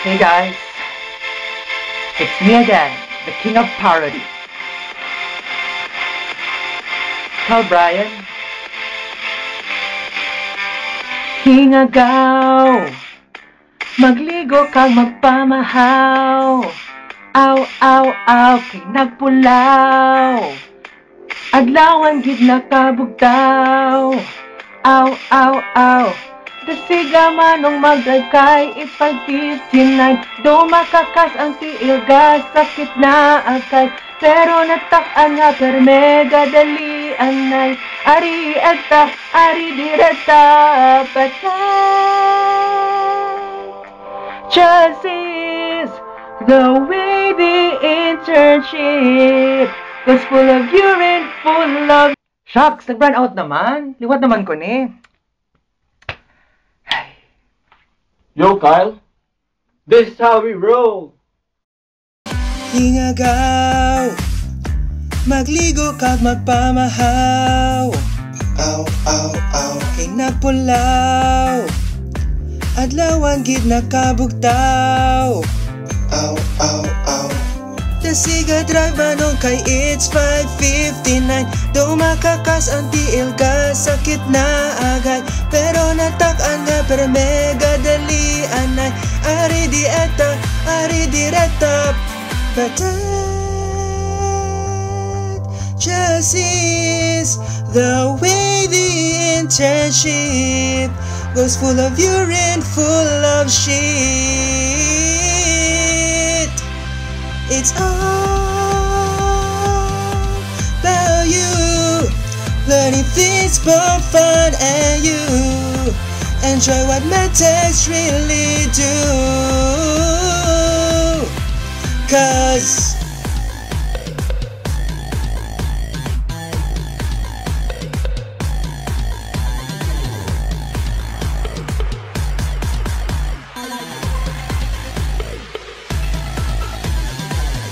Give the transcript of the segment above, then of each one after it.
Hey guys, it's me again, the king of parody. Tell Brian. Hingagaw, magligo kang magpamahaw. Aw, aw, aw, kay nagpulaw. Adlawan gid nakabugtaw. Aw, aw, aw. Dasiga manong magagkay, it's 5:59. Dumakakas ang tiilga, sakit na agay. Pero natak-an nga permega dali anay. Ari eta, ari direta, patay. Just is the way the internship was full of urine, full of... Shucks, nag-run out naman. Liwat naman ko ni. Yo, Kyle. This is how we roll. Hingagaw, magligo kag magpamahaw. Aw, aw, aw, kay nagpulaw. Adlawan gid nakabugtaw. Aw, aw, aw. Dasiga drive manong kay it's 5:59. Dumakakas ang tiilga, sakit na agay. Pero natak-an nga permega dali anay. Ari dieta, ari direta, patat. Just is the way the internship goes full of urine, full of shit. It's all about you, learning things for fun, and you enjoy what medtechs really do. 'Cause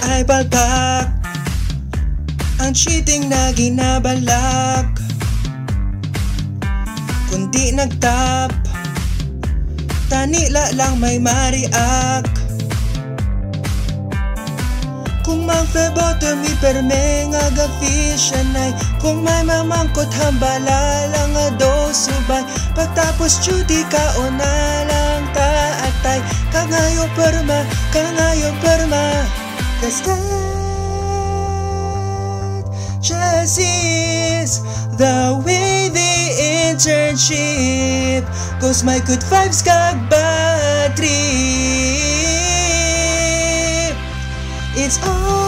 ay balpak ang cheating na ginabalak, kundi nagtap tanila lang may mariak. Kung mag-phlebotomy perme nga gafish-anay, kung may mamangkot hambala lang nga dos subay. Pagtapos duty kauna lang taatay, kangayong perma, kangayong perma. 'Cause that just is the way the internship goes. My good vibes kag bad trip. It's all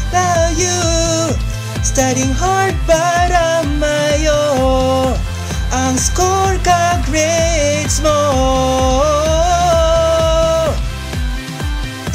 about you, studying hard para mayo ang score kag grades mo.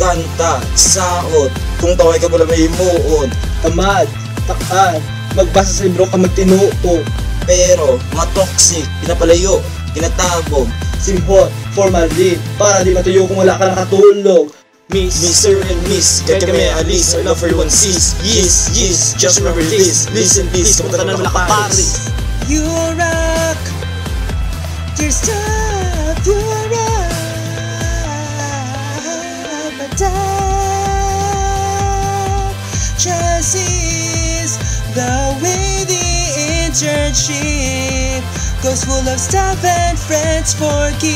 Kanta, saot, kung taway ka mula may himuon. Tamad, takan, magbasa sa libro ka magtinuto. Pero, mga toxic, pinapalayo, tinatagog, simhot, formalin, para di matuyo kung wala ka nakatulog. Miss, Mr. and Miss, kaya kami alis, our love for everyone sees. Yes, yes, just remember this, listen this, kapunta na wala ka paris. You rock your stuff, you rock. Just is the way the internship goes, full of stuff and friends for keeps.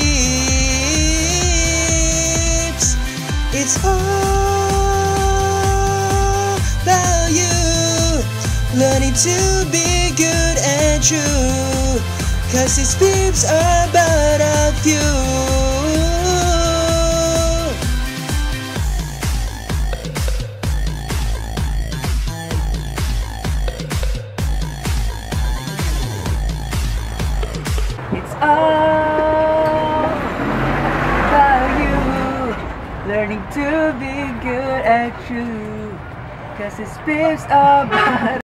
It's all about you, learning to be good and true, 'cause these beeps are about a few. It's all about you, learning to be good and true, 'cause it's beeps about